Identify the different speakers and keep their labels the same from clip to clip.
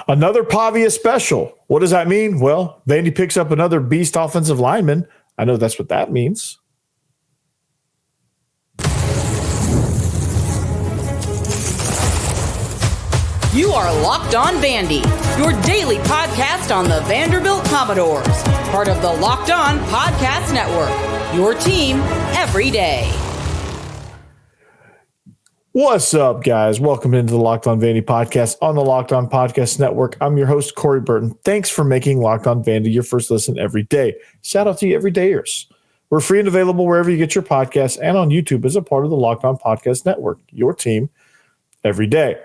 Speaker 1: Another Pavia special. What does that mean? Well, Vandy picks up another beast offensive lineman. I know that's what that means.
Speaker 2: You are Locked On Vandy, your daily podcast on the Vanderbilt Commodores, part of the Locked On Podcast Network, your team every day.
Speaker 1: What's up, guys? Welcome into the Locked On Vandy podcast on the Locked On Podcast Network. I'm your host, Corey Burton. Thanks for making Locked On Vandy your first listen every day. Shout out to you everydayers. We're free and available wherever you get your podcasts and on YouTube as a part of the Locked On Podcast Network, your team every day.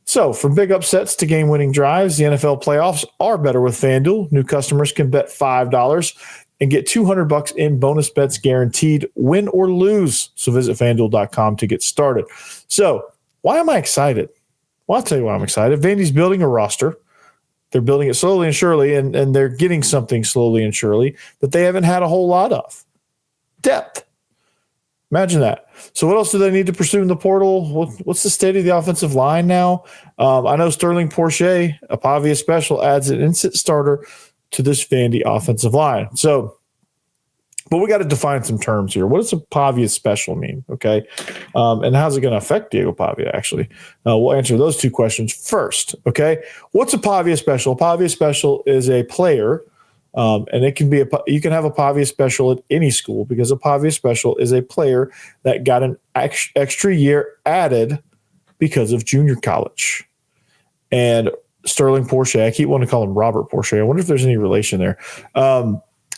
Speaker 1: So, from big upsets to game-winning drives, the NFL playoffs are better with FanDuel. New customers can bet $5 and get $200 in bonus bets guaranteed, win or lose. So visit FanDuel.com to get started. So, why am I excited? Well, I'll tell you why I'm excited. Vandy's building a roster. They're building it slowly and surely, and they're getting something slowly and surely that they haven't had a whole lot of. Depth. Imagine that. So what else do they need to pursue in the portal? What's the state of the offensive line now? I know Sterling Porcher, a Pavia special, adds an instant starter to this Vandy offensive line. So, but we got to define some terms here. What does a Pavia special mean? Okay. And how's it going to affect Diego Pavia, actually? We'll answer those two questions first. Okay. What's a Pavia special? A Pavia special is a player. And it can be you can have a Pavia special at any school because a Pavia special is a player that got an extra year added because of junior college. And Sterling Porcher, I keep wanting to call him Robert Porcher. I wonder if there's any relation there.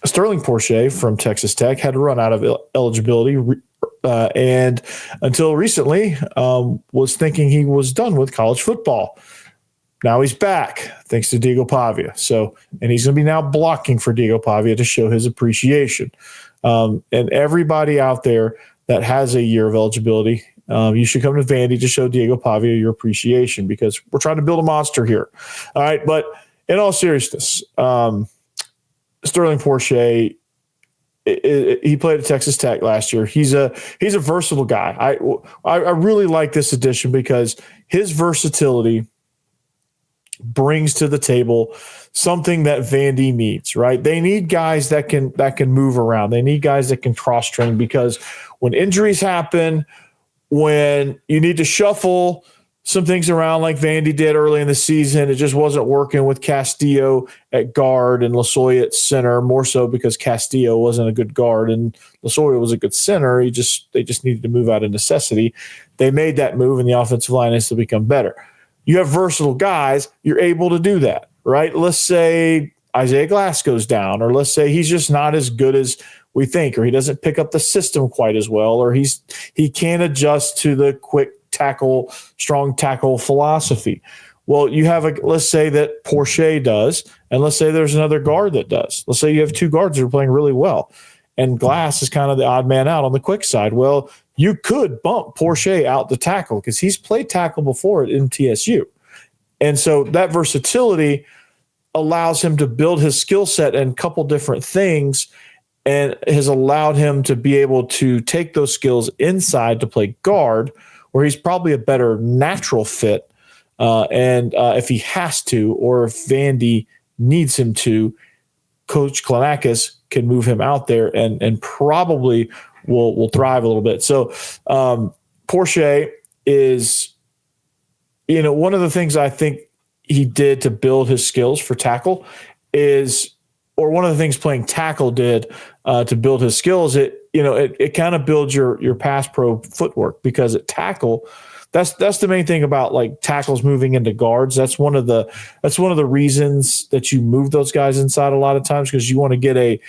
Speaker 1: Sterling Porcher from Texas Tech had to run out of eligibility and until recently was thinking he was done with college football. Now he's back, thanks to Diego Pavia. So, and he's going to be now blocking for Diego Pavia to show his appreciation. And everybody out there that has a year of eligibility, you should come to Vandy to show Diego Pavia your appreciation because we're trying to build a monster here. All right, but in all seriousness, Sterling Porcher, he played at Texas Tech last year. He's a versatile guy. I really like this addition because his versatility brings to the table something that Vandy needs, right? They need guys that can move around. They need guys that can cross train because when injuries happen, when you need to shuffle some things around like Vandy did early in the season, it just wasn't working with Castillo at guard and Losoya at center, more so because Castillo wasn't a good guard and Losoya was a good center. They just needed to move out of necessity. They made that move and the offensive line has to become better. You have versatile guys, you're able to do that, right? Let's say Isaiah Glass goes down, or let's say he's just not as good as we think, or he doesn't pick up the system quite as well, or he can't adjust to the quick tackle, strong tackle philosophy. Well, you have let's say that Porcher does, and let's say there's another guard that does. Let's say you have two guards that are playing really well, and Glass is kind of the odd man out on the quick side. Well, you could bump Porcher out to tackle because he's played tackle before at MTSU. And so that versatility allows him to build his skill set in a couple different things and has allowed him to be able to take those skills inside to play guard, where he's probably a better natural fit. And if he has to, or if Vandy needs him to, Coach Klanakis can move him out there and probably will thrive a little bit. So Porcher is, one of the things I think he did to build his skills for tackle is, or one of the things playing tackle did to build his skills, it kind of builds your pass pro footwork because at tackle, that's the main thing about like tackles moving into guards. That's one of the reasons that you move those guys inside a lot of times because you want to get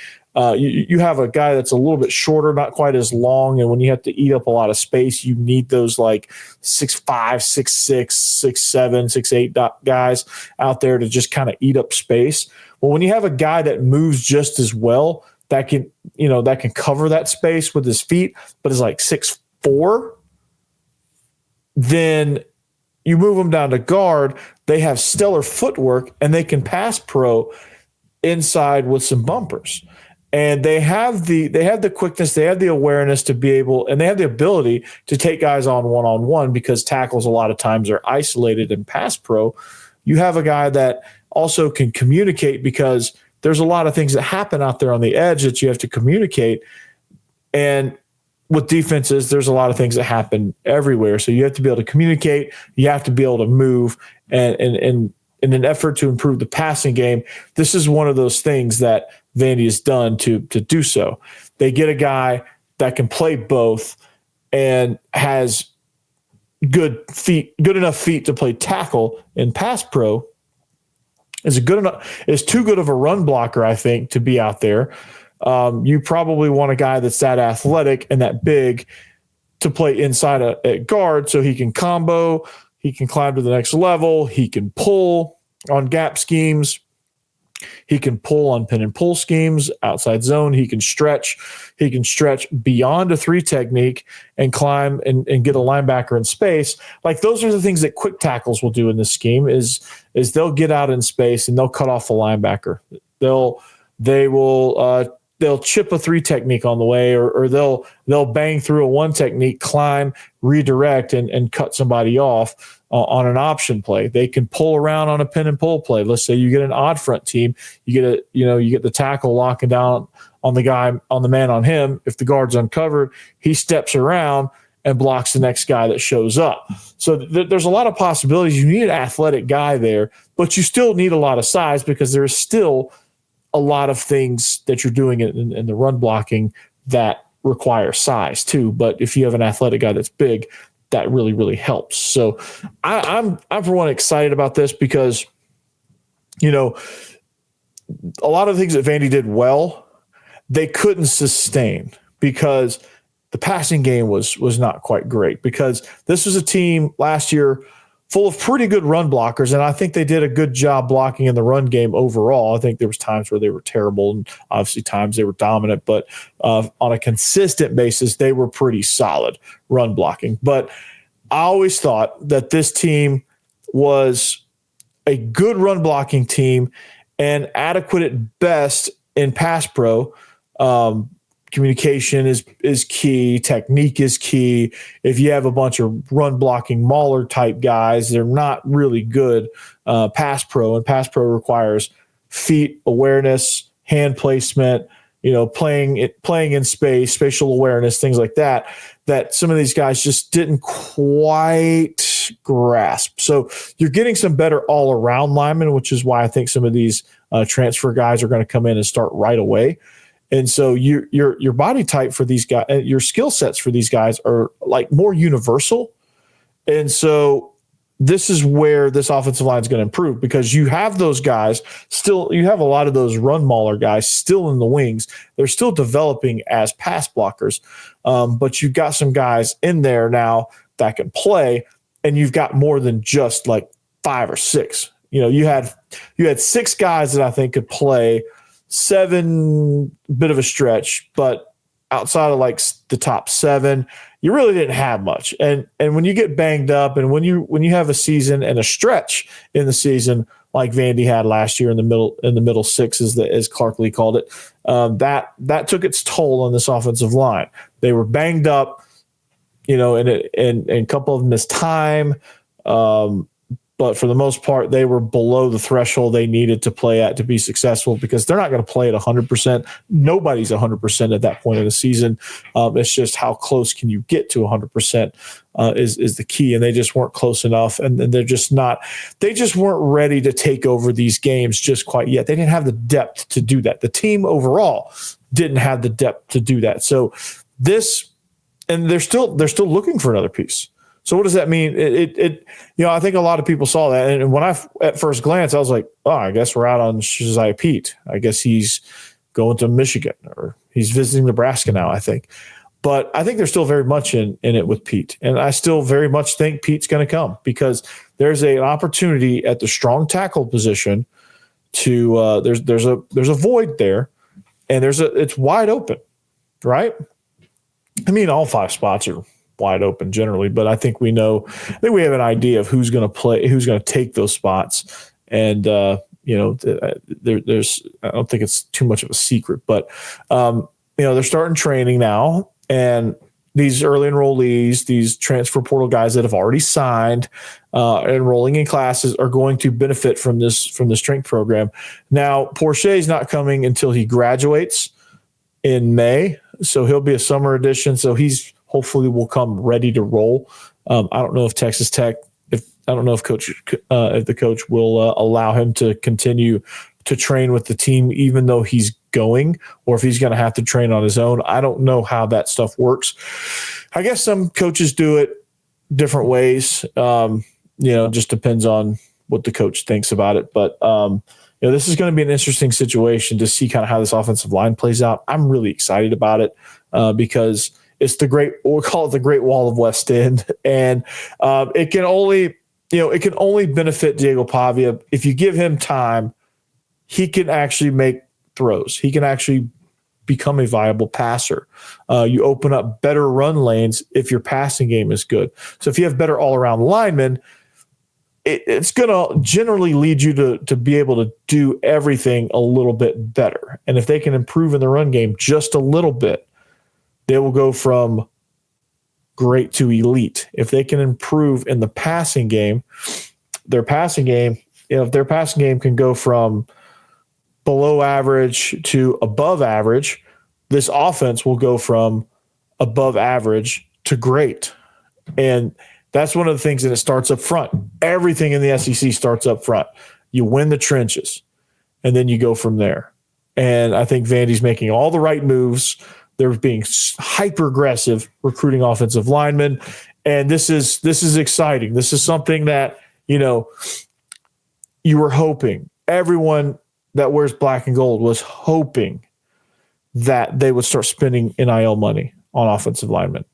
Speaker 1: you have a guy that's a little bit shorter, not quite as long, and when you have to eat up a lot of space, you need those like 6'5", 6'6", 6'7", 6'8" guys out there to just kind of eat up space. Well, when you have a guy that moves just as well, that can cover that space with his feet, but is like 6'4", then you move them down to guard. They have stellar footwork and they can pass pro inside with some bumpers. And they have the quickness, they have the awareness to be able, and they have the ability to take guys on one-on-one because tackles a lot of times are isolated in pass pro. you have a guy that also can communicate, because there's a lot of things that happen out there on the edge that you have to communicate. And with defenses, there's a lot of things that happen everywhere. So you have to be able to communicate. You have to be able to move. And in an effort to improve the passing game, this is one of those things that Vandy has done to do so. They get a guy that can play both and has good enough feet to play tackle in pass pro. Is too good of a run blocker, I think, to be out there. You probably want a guy that's that athletic and that big to play inside at guard, so he can combo, he can climb to the next level, he can pull on gap schemes, he can pull on pin and pull schemes, outside zone, he can stretch beyond a 3 technique and climb and get a linebacker in space. Like, those are the things that quick tackles will do in this scheme is they'll get out in space and they'll cut off the linebacker. They'll chip a 3 technique on the way, or they'll bang through a 1 technique, climb, redirect, and cut somebody off on an option play. They can pull around on a pin and pull play. Let's say you get an odd front team, you get the tackle locking down on the man on him. If the guard's uncovered, he steps around and blocks the next guy that shows up. So there's a lot of possibilities. You need an athletic guy there, but you still need a lot of size, because there's still a lot of things that you're doing in the run blocking that require size too. But if you have an athletic guy that's big, that really, really helps. So I'm for one excited about this, because, a lot of the things that Vandy did well, they couldn't sustain because the passing game was not quite great, because this was a team last year full of pretty good run blockers, and I think they did a good job blocking in the run game overall. I think there was times where they were terrible, and obviously times they were dominant, but on a consistent basis, they were pretty solid run blocking. But I always thought that this team was a good run blocking team and adequate at best in pass pro. Communication is key. Technique is key. If you have a bunch of run blocking mauler type guys, they're not really good pass pro. And pass pro requires feet awareness, hand placement, playing in space, spatial awareness, things like that some of these guys just didn't quite grasp. So you're getting some better all around linemen, which is why I think some of these transfer guys are going to come in and start right away. And so your body type for these guys, your skill sets for these guys are like more universal. And so this is where this offensive line is going to improve, because you have those guys still, you have a lot of those run mauler guys still in the wings. They're still developing as pass blockers. But you've got some guys in there now that can play, and you've got more than just like 5 or 6. You had 6 guys that I think could play, 7, bit of a stretch, but outside of like the top 7, you really didn't have much. And when you get banged up, and when you have a season and a stretch in the season like Vandy had last year in the middle 6, as Clark Lee called it, that took its toll on this offensive line. They were banged up, and a couple of them missed time. But for the most part, they were below the threshold they needed to play at to be successful, because they're not going to play at 100%. Nobody's 100% at that point of the season. It's just how close can you get to 100% is the key. And they just weren't close enough. And they just weren't ready to take over these games just quite yet. They didn't have the depth to do that. The team overall didn't have the depth to do that. So they're still looking for another piece. So what does that mean? I think a lot of people saw that. And when at first glance, I was like, oh, I guess we're out on Josiah Pete. I guess he's going to Michigan, or he's visiting Nebraska now, I think. But I think they're still very much in it with Pete. And I still very much think Pete's going to come, because there's an opportunity at the strong tackle position to there's a void there, and it's wide open, right? I mean, all 5 spots are wide open generally, but I think we have an idea of who's going to play, who's going to take those spots. And, there's, I don't think it's too much of a secret, but, they're starting training now, and these early enrollees, these transfer portal guys that have already signed, enrolling in classes are going to benefit from the strength program. Now, Porcher is not coming until he graduates in May, so he'll be a summer edition. So he's hopefully will come ready to roll. I don't know if Texas Tech, if the coach will allow him to continue to train with the team, even though he's going, or if he's going to have to train on his own. I don't know how that stuff works. I guess some coaches do it different ways. Just depends on what the coach thinks about it. But, this is going to be an interesting situation to see kind of how this offensive line plays out. I'm really excited about it because it's we'll call it the Great Wall of West End. And it can only benefit Diego Pavia. If you give him time, he can actually make throws. He can actually become a viable passer. You open up better run lanes if your passing game is good. So if you have better all-around linemen, it's going to generally lead you to be able to do everything a little bit better. And if they can improve in the run game just a little bit, they will go from great to elite. If they can improve in the passing game, if their passing game can go from below average to above average, this offense will go from above average to great. And that's one of the things that it starts up front. Everything in the SEC starts up front. You win the trenches, and then you go from there. And I think Vandy's making all the right moves. They're being hyper aggressive recruiting offensive linemen, and this is exciting. This is something that you were hoping. Everyone that wears black and gold was hoping that they would start spending NIL money on offensive linemen.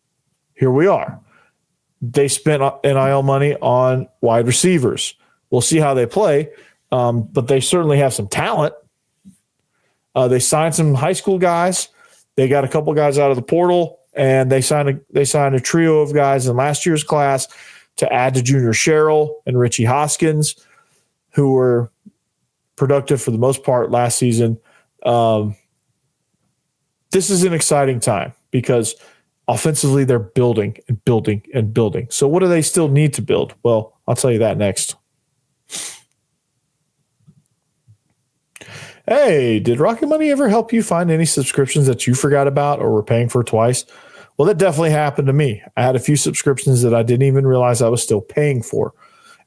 Speaker 1: Here we are. They spent NIL money on wide receivers. We'll see how they play, but they certainly have some talent. They signed some high school guys. They got a couple guys out of the portal, and they signed a trio of guys in last year's class to add to Junior Sherrill and Richie Hoskins, who were productive for the most part last season. This is an exciting time because offensively they're building and building and building. So what do they still need to build? Well, I'll tell you that next. Hey, did Rocket Money ever help you find any subscriptions that you forgot about or were paying for twice? Well, that definitely happened to me. I had a few subscriptions that I didn't even realize I was still paying for.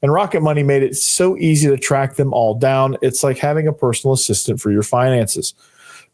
Speaker 1: And Rocket Money made it so easy to track them all down. It's like having a personal assistant for your finances.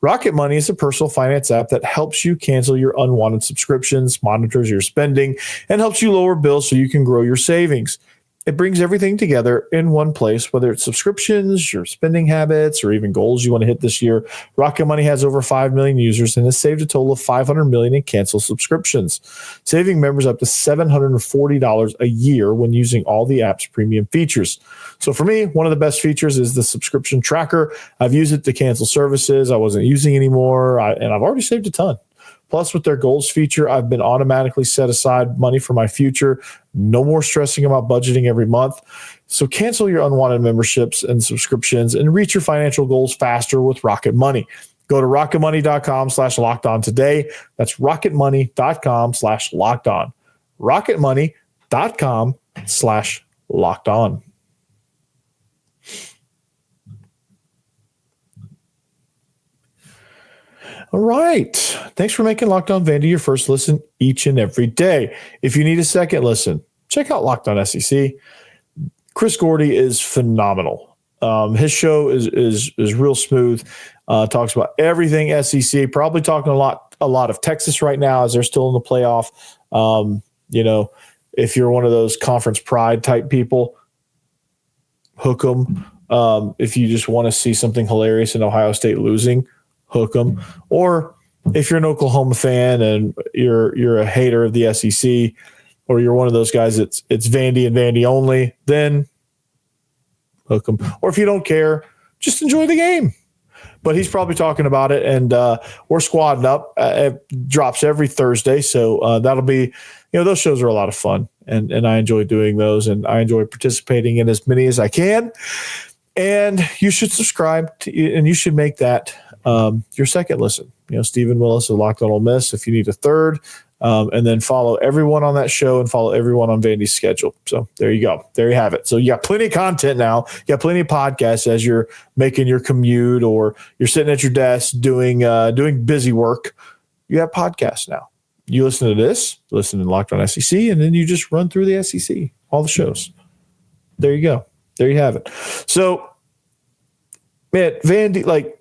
Speaker 1: Rocket Money is a personal finance app that helps you cancel your unwanted subscriptions, monitors your spending, and helps you lower bills so you can grow your savings. It brings everything together in one place, whether it's subscriptions, your spending habits, or even goals you want to hit this year. Rocket Money has over 5 million users and has saved a total of $500 million in canceled subscriptions, saving members up to $740 a year when using all the app's premium features. So for me, one of the best features is the subscription tracker. I've used it to cancel services I wasn't using anymore, and I've already saved a ton. Plus, with their goals feature, I've been automatically set aside money for my future. No more stressing about budgeting every month. So cancel your unwanted memberships and subscriptions and reach your financial goals faster with Rocket Money. Go to rocketmoney.com/lockedon today. That's rocketmoney.com/lockedon. rocketmoney.com/lockedon. All right. Thanks for making Locked On Vandy your first listen each and every day. If you need a second listen, check out Locked On SEC. Chris Gordy is phenomenal. His show is real smooth. Talks about everything SEC. Probably talking a lot of Texas right now as they're still in the playoff. If you're one of those conference pride type people, hook them. If you just want to see something hilarious in Ohio State losing, hook them. Or if you're an Oklahoma fan and you're a hater of the SEC, or you're one of those guys it's Vandy and Vandy only, then hook them. Or if you don't care, just enjoy the game. But he's probably talking about it, and we're squadding up. It drops every Thursday, so that'll be, those shows are a lot of fun, and I enjoy doing those, and I enjoy participating in as many as I can. And you should subscribe and you should make that your second listen. Stephen Willis of Locked On Ole Miss. If you need a third, and then follow everyone on that show and follow everyone on Vandy's schedule. So there you go. There you have it. So you got plenty of content now. You got plenty of podcasts as you're making your commute or you're sitting at your desk doing busy work. You have podcasts now. You listen to this, listen to Locked On SEC, and then you just run through the SEC, all the shows. There you go. There you have it. So, man, Vandy, like,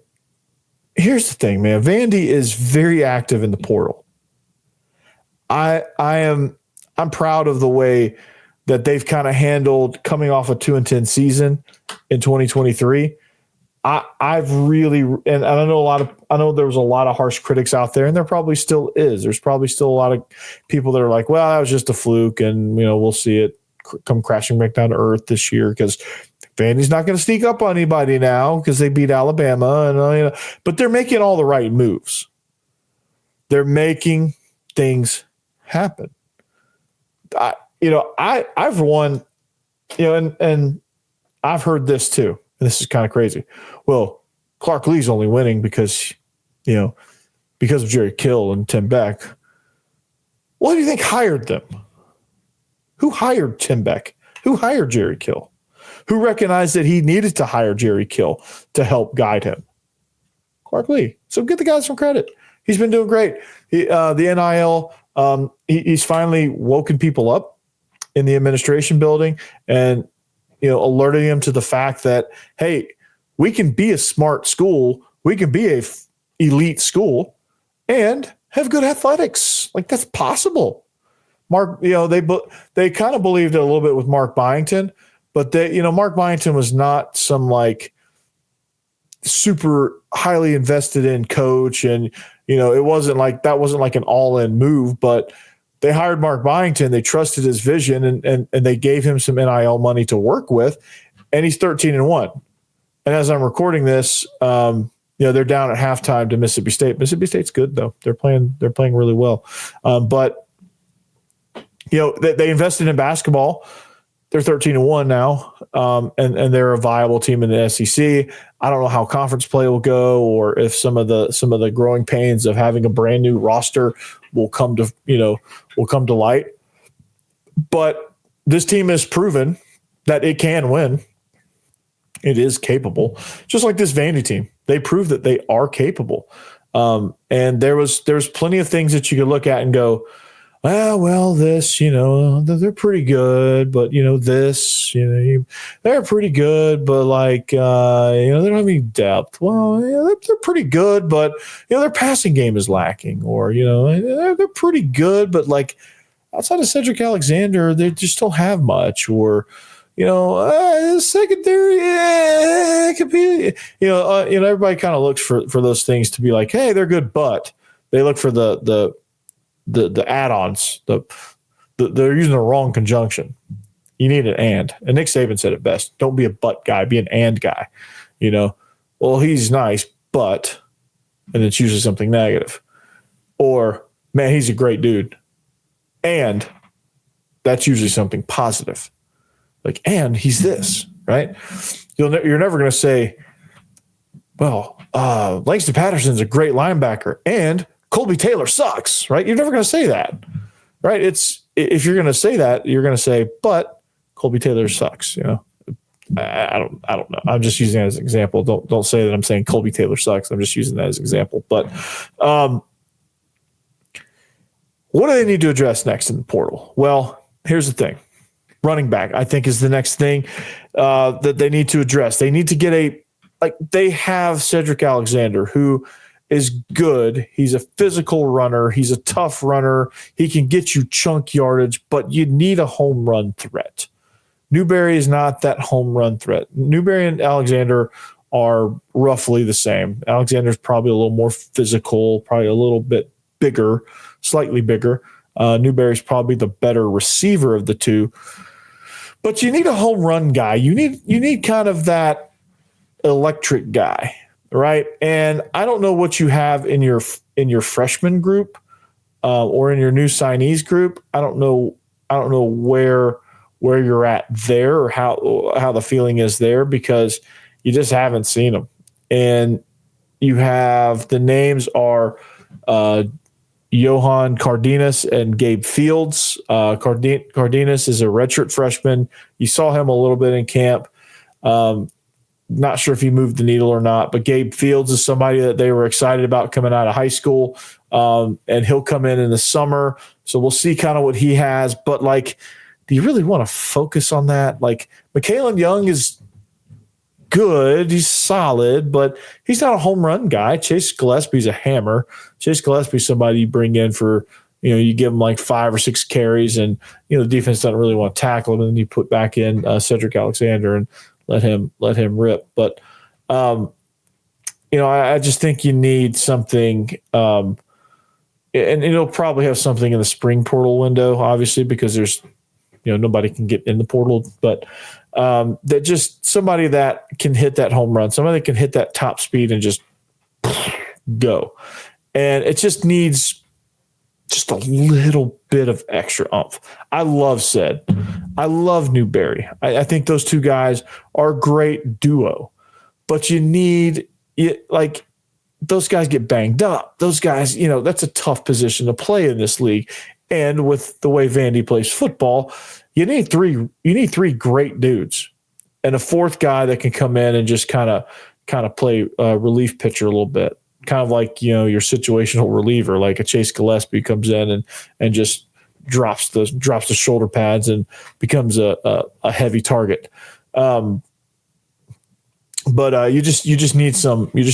Speaker 1: here's the thing, man. Vandy is very active in the portal. I'm proud of the way that they've kind of handled coming off a 2-10 season in 2023. I've really, and I know there was a lot of harsh critics out there, and there probably still is. There's probably still a lot of people that are like, well, that was just a fluke, and we'll see it come crashing back down to earth this year because Vandy's not going to sneak up on anybody now because they beat Alabama, and but they're making all the right moves. They're making things happen. I've won, and I've heard this too. And this is kind of crazy. Well, Clark Lee's only winning because of Jerry Kill and Tim Beck. What do you think hired them? Who hired Tim Beck? Who hired Jerry Kill? Who recognized that he needed to hire Jerry Kill to help guide him? Clark Lee. So give the guy some credit. He's been doing great. The NIL, he's finally woken people up in the administration building and alerting them to the fact that, hey, we can be a smart school, we can be a elite school, and have good athletics. Like, that's possible. Mark, they kind of believed it a little bit with Mark Byington, but Mark Byington was not some like super highly invested in coach, and it wasn't like an all-in move, but they hired Mark Byington. They trusted his vision, and they gave him some NIL money to work with, and he's 13-1. And as I'm recording this, they're down at halftime to Mississippi State. Mississippi State's good though; they're playing really well. But they invested in basketball. They're 13-1 now, and they're a viable team in the SEC. I don't know how conference play will go, or if some of the growing pains of having a brand new roster will come to light. But this team has proven that it can win. It is capable, just like this Vandy team. They proved that they are capable. And there's plenty of things that you could look at and go, well, this, they're pretty good, but they're pretty good, but like, they don't have any depth. Well, they're pretty good, but their passing game is lacking, or they're pretty good, but like outside of Cedric Alexander, they just don't have much, or secondary, it could be, everybody kind of looks for those things to be like, hey, they're good, but they look for the add-ons. They're using the wrong conjunction. You need an and. And Nick Saban said it best. Don't be a but guy, be an and guy. Well, he's nice, but, and it's usually something negative. Or, man, he's a great dude. And that's usually something positive. Like, and he's this, right? You're never going to say, well, Langston Patterson's a great linebacker, and Colby Taylor sucks, right? You're never going to say that, right? If you're going to say that, you're going to say, but Colby Taylor sucks. I don't know. I'm just using that as an example. Don't say that I'm saying Colby Taylor sucks. I'm just using that as an example. But what do they need to address next in the portal? Well, here's the thing. Running back, I think, is the next thing that they need to address. They need to get they have Cedric Alexander, who is good. He's a physical runner. He's a tough runner. He can get you chunk yardage, but you need a home run threat. Newberry is not that home run threat. Newberry and Alexander are roughly the same. Alexander's probably a little more physical, probably a little bit bigger, slightly bigger. Newberry's probably the better receiver of the two. But you need a home run guy. You need kind of that electric guy, right? And I don't know what you have in your freshman group or in your new signees group. I don't know where you're at there, or how the feeling is there, because you just haven't seen them. And you have the names are Johan Cardenas and Gabe Fields. Cardenas is a redshirt freshman. You saw him a little bit in camp. Not sure if he moved the needle or not, but Gabe Fields is somebody that they were excited about coming out of high school, and he'll come in the summer. So we'll see kind of what he has. But, like, do you really want to focus on that? Like, McKalen Young is good. He's solid, but he's not a home run guy. Chase Gillespie's a hammer. Chase Gillespie's somebody you bring in for, you give him like 5 or 6 carries, and, the defense doesn't really want to tackle him, and then you put back in Cedric Alexander and let him rip. But, I just think you need something, and it'll probably have something in the spring portal window, obviously, because there's, nobody can get in the portal, but that just somebody that can hit that home run, somebody that can hit that top speed and just go. And it just needs just a little bit of extra oomph. I love Ced. I love Newberry. I think those two guys are a great duo, but those guys get banged up. Those guys, that's a tough position to play in this league. And with the way Vandy plays football, you need three great dudes and a fourth guy that can come in and just kind of play relief pitcher a little bit. Kind of like, your situational reliever, like a Chase Gillespie comes in and just drops the shoulder pads and becomes a heavy target. But you just need some oomph. You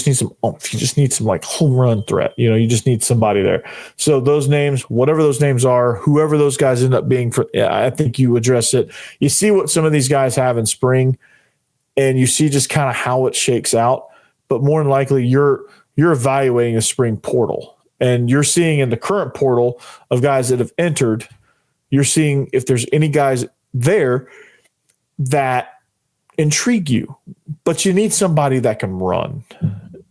Speaker 1: just need some like home run threat. You just need somebody there. So those names, whatever those names are, whoever those guys end up being, I think you address it. You see what some of these guys have in spring, and you see just kind of how it shakes out. But more than likely, you're evaluating a spring portal, and you're seeing in the current portal of guys that have entered, you're seeing if there's any guys there that intrigue you, but you need somebody that can run.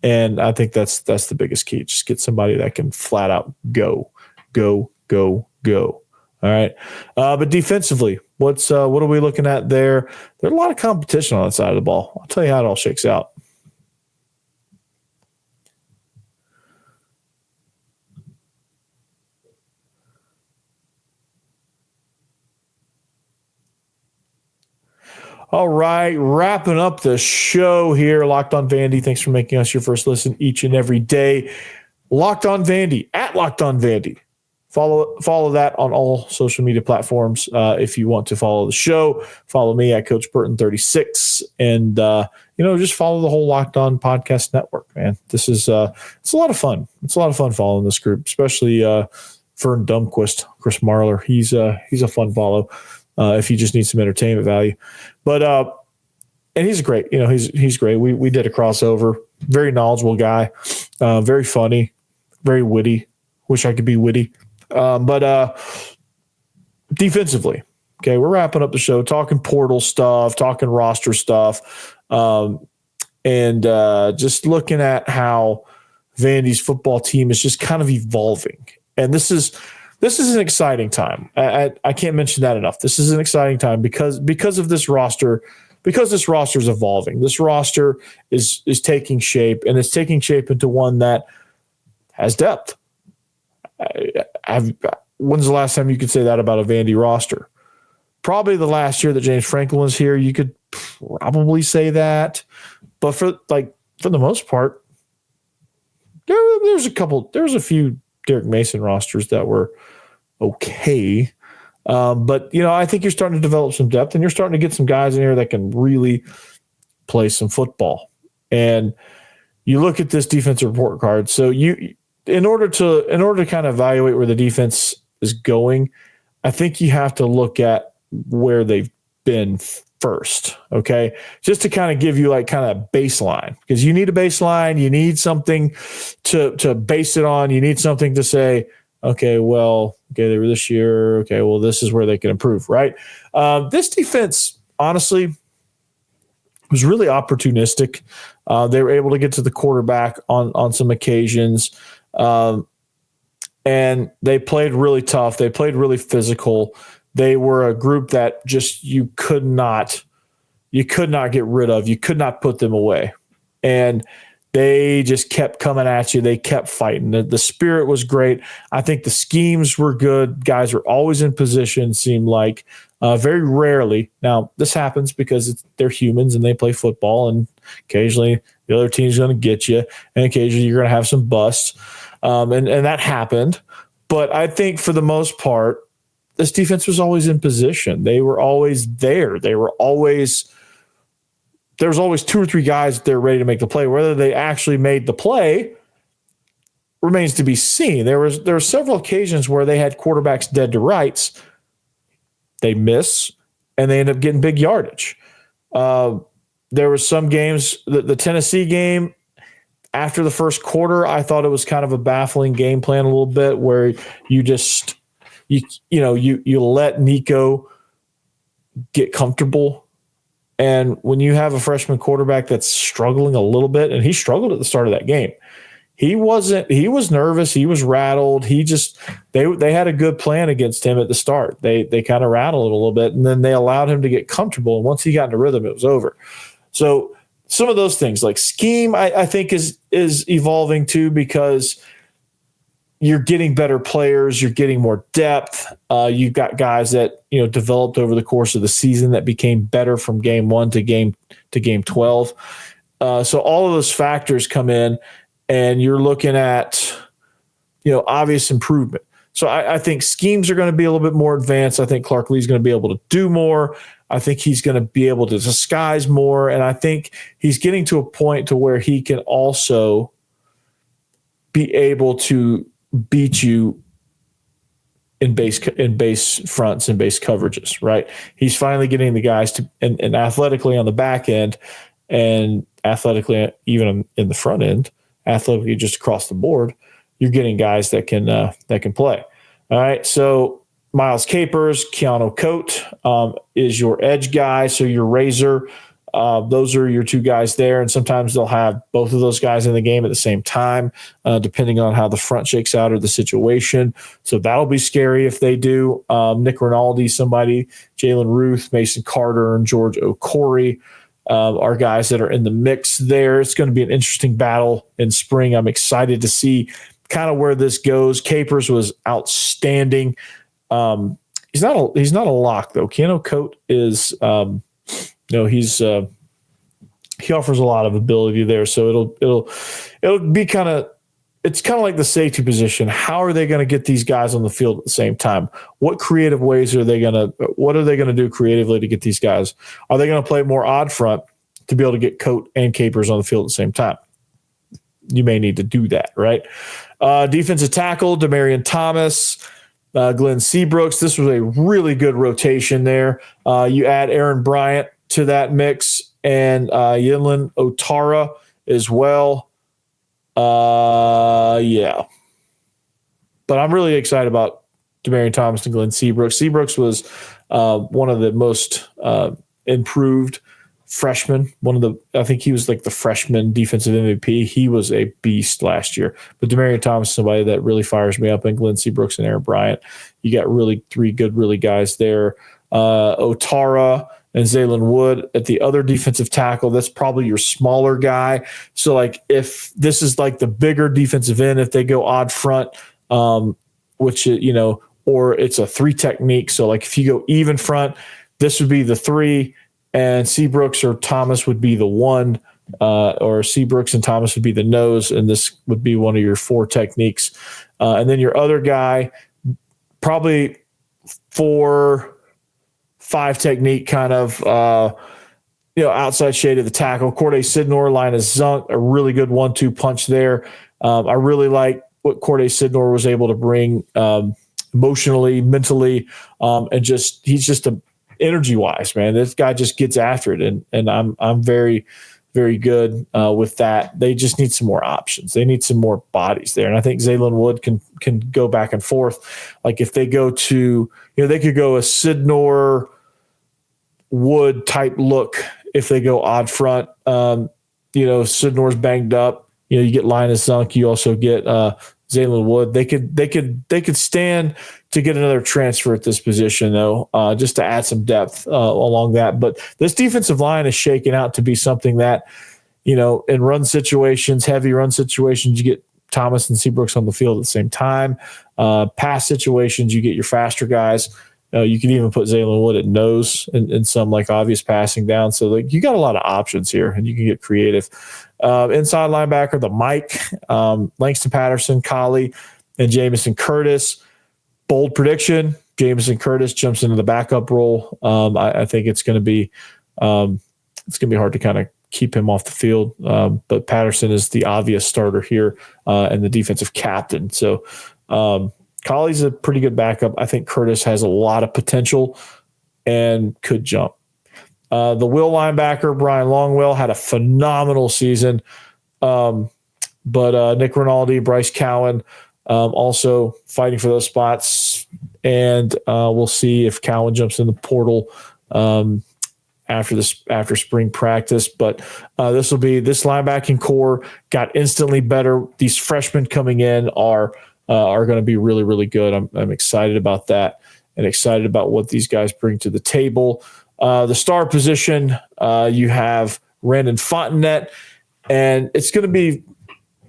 Speaker 1: And I think that's the biggest key. Just get somebody that can flat out go. All right. But defensively, what are we looking at there? There's a lot of competition on that side of the ball. I'll tell you how it all shakes out. All right, wrapping up the show here. Locked on Vandy. Thanks for making us your first listen each and every day. Locked on Vandy, at Locked on Vandy. Follow that on all social media platforms. If you want to follow the show, follow me at Coach Burton36, and just follow the whole Locked On Podcast Network. Man, this is it's a lot of fun. It's a lot of fun following this group, especially Fern Dumquist, Chris Marler. He's a fun follow. If you just need some entertainment value. But and he's great. He's great. We did a crossover. Very knowledgeable guy. Very funny. Very witty. Wish I could be witty. But defensively, okay, we're wrapping up the show, talking portal stuff, talking roster stuff, and just looking at how Vandy's football team is just kind of evolving. And this is an exciting time. I can't mention that enough. This is an exciting time because of this roster, because this roster is evolving. This roster is taking shape, and it's taking shape into one that has depth. When's the last time you could say that about a Vandy roster? Probably the last year that James Franklin was here, you could probably say that. But for the most part, there's a few Derek Mason rosters that were okay. But, I think you're starting to develop some depth, and you're starting to get some guys in here that can really play some football. And you look at this defensive report card. So in order to kind of evaluate where the defense is going, I think you have to look at where they've been first. Okay. Just to kind of give you kind of baseline, because you need a baseline. You need something to base it on. You need something to say, okay, they were this year. Okay, well, this is where they can improve, right? This defense, honestly, was really opportunistic. They were able to get to the quarterback on some occasions, and they played really tough. They played really physical. They were a group that just you could not get rid of. You could not put them away. And they just kept coming at you. They kept fighting. The spirit was great. I think the schemes were good. Guys were always in position, seemed like. Very rarely. Now, this happens because they're humans and they play football, and occasionally the other team's going to get you, and occasionally you're going to have some busts. And that happened. But I think for the most part, this defense was always in position. They were always there. There was always 2 or 3 guys that they're ready to make the play. Whether they actually made the play remains to be seen. There were several occasions where they had quarterbacks dead to rights. They miss, and they end up getting big yardage. There were some games, the Tennessee game, after the first quarter, I thought it was kind of a baffling game plan a little bit, where you let Nico get comfortable. And when you have a freshman quarterback that's struggling a little bit, and he struggled at the start of that game, he was nervous. He was rattled. They had a good plan against him at the start. They kind of rattled him a little bit, and then they allowed him to get comfortable. And once he got into rhythm, it was over. So some of those things like scheme, I think is evolving too, because you're getting better players. You're getting more depth. You've got guys that, developed over the course of the season that became better from game 1 to game 12. So all of those factors come in, and you're looking at, obvious improvement. So I think schemes are going to be a little bit more advanced. I think Clark Lee's going to be able to do more. I think he's going to be able to disguise more. And I think he's getting to a point to where he can also be able to beat you in base fronts and base coverages, right? He's finally getting the guys to, and athletically on the back end, and athletically even in the front end, athletically just across the board, you're getting guys that can play. All right, so Miles Capers, Keanu Coate is your edge guy, so your Razor. Those are your 2 guys there, and sometimes they'll have both of those guys in the game at the same time, depending on how the front shakes out or the situation. So that'll be scary if they do. Nick Rinaldi, somebody, Jalen Ruth, Mason Carter, and George Okori are guys that are in the mix there. It's going to be an interesting battle in spring. I'm excited to see kind of where this goes. Capers was outstanding. He's not a lock though. Keanu Coate is. He offers a lot of ability there, so it'll be kind of, it's kind of like the safety position. How are they going to get these guys on the field at the same time? What creative ways what are they going to do creatively to get these guys? Are they going to play more odd front to be able to get Coate and Capers on the field at the same time? You may need to do that, right? Defensive tackle, Demarion Thomas, Glenn Seabrooks. This was a really good rotation there. You add Aaron Bryant to that mix, and Yinlin Otara as well. Yeah. But I'm really excited about Demarion Thomas and Glenn Seabrooks. Seabrooks was one of the most improved freshmen. I think he was like the freshman defensive MVP. He was a beast last year. But Demarion Thomas is somebody that really fires me up, and Glenn Seabrooks and Aaron Bryant. You got really 3 good guys there. Otara and Zaylen Wood at the other defensive tackle. That's probably your smaller guy. So like if this is like the bigger defensive end, if they go odd front, which, or it's a 3 technique. So like if you go even front, this would be the 3, and Seabrooks or Thomas would be the 1, or Seabrooks and Thomas would be the nose, and this would be one of your 4 techniques. And then your other guy, probably 4-5 technique kind of, outside shade of the tackle. Corday Sidnor, Linus Zunk, a really good 1-2 punch there. I really like what Corday Sidnor was able to bring emotionally, mentally, and he's just energy wise, man. This guy just gets after it, and I'm very, very good with that. They just need some more options. They need some more bodies there, and I think Zaylen Wood can go back and forth. Like if they go to, they could go a Sidnor Wood type look if they go odd front. Sidnor's banged up. You get Linus Zunk. You also get Zaylen Wood. They could stand to get another transfer at this position though, just to add some depth along that. But this defensive line is shaking out to be something that in run situations, heavy run situations, you get Thomas and Seabrooks on the field at the same time. Pass situations, you get your faster guys. You can even put Zaylen Wood at nose in some like obvious passing down. So like you got a lot of options here, and you can get creative. Inside linebacker, the Mike, Langston Patterson, Collie, and Jamison Curtis. Bold prediction: Jamison Curtis jumps into the backup role. I think it's going to be hard to kind of keep him off the field. But Patterson is the obvious starter here and the defensive captain. So Colley's a pretty good backup. I think Curtis has a lot of potential and could jump. The will linebacker, Brian Longwell, had a phenomenal season. But Nick Rinaldi, Bryce Cowan, also fighting for those spots. And we'll see if Cowan jumps in the portal after spring practice. But this linebacking core got instantly better. These freshmen coming in are going to be really, really good. I'm excited about that and excited about what these guys bring to the table. The star position, you have Randon Fontenette, and it's going to be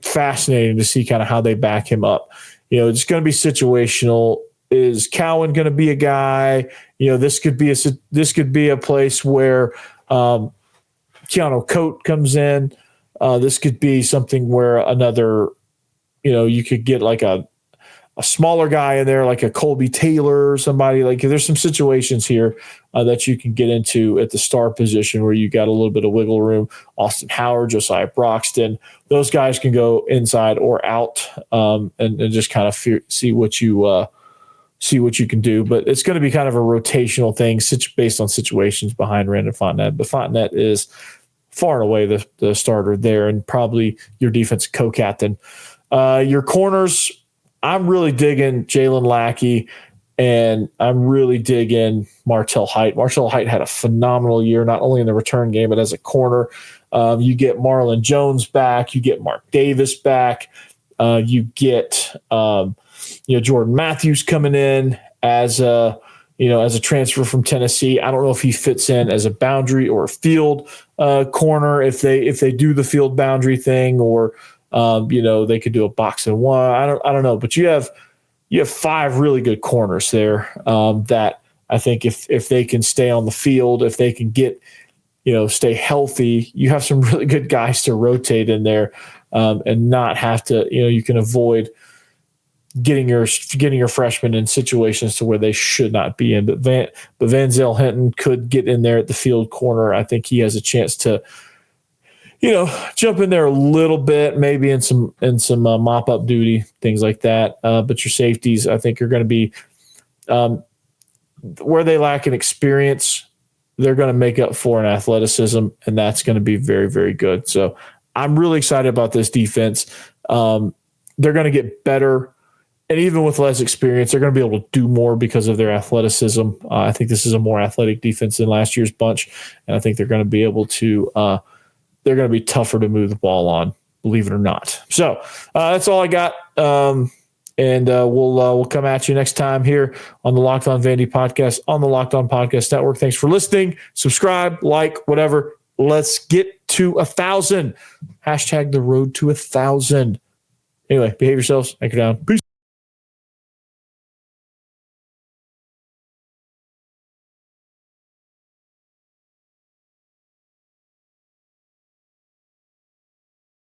Speaker 1: fascinating to see kind of how they back him up. It's going to be situational. Is Cowan going to be a guy? This could be a place where Keanu Coate comes in. This could be something where another, you could get like a smaller guy in there, like a Colby Taylor or somebody. Like there's some situations here that you can get into at the star position where you got a little bit of wiggle room. Austin Howard, Josiah Broxton, those guys can go inside or out and just kind of see what you can do. But it's going to be kind of a rotational thing based on situations behind Randon Fontenette. But Fontenette is far and away the starter there and probably your defensive co-captain. Your corners, I'm really digging Jalen Lackey, and I'm really digging Martell Height. Martell Height had a phenomenal year, not only in the return game, but as a corner. You get Marlon Jones back. You get Mark Davis back. You get Jordan Matthews coming in as a transfer from Tennessee. I don't know if he fits in as a boundary or a field corner if they do the field boundary thing, or they could do a box and one. I don't know, but you have 5 really good corners there that I think if they can stay on the field, if they can get stay healthy, you have some really good guys to rotate in there and not have to you can avoid getting your freshmen in situations to where they should not be in. But Van Zyl Hinton could get in there at the field corner. I think he has a chance to jump in there a little bit, maybe in some mop up duty, things like that. But your safeties, I think, are going to be where they lack in experience. They're going to make up for in athleticism, and that's going to be very, very good. So I'm really excited about this defense. They're going to get better, and even with less experience, they're going to be able to do more because of their athleticism. I think this is a more athletic defense than last year's bunch, and I think they're going to be able to they're going to be tougher to move the ball on, believe it or not. So that's all I got. And we'll come at you next time here on the Locked On Vandy podcast on the Locked On Podcast Network. Thanks for listening. Subscribe, like, whatever. Let's get to 1,000. Hashtag the road to 1,000. Anyway, behave yourselves. Anchor down. Peace.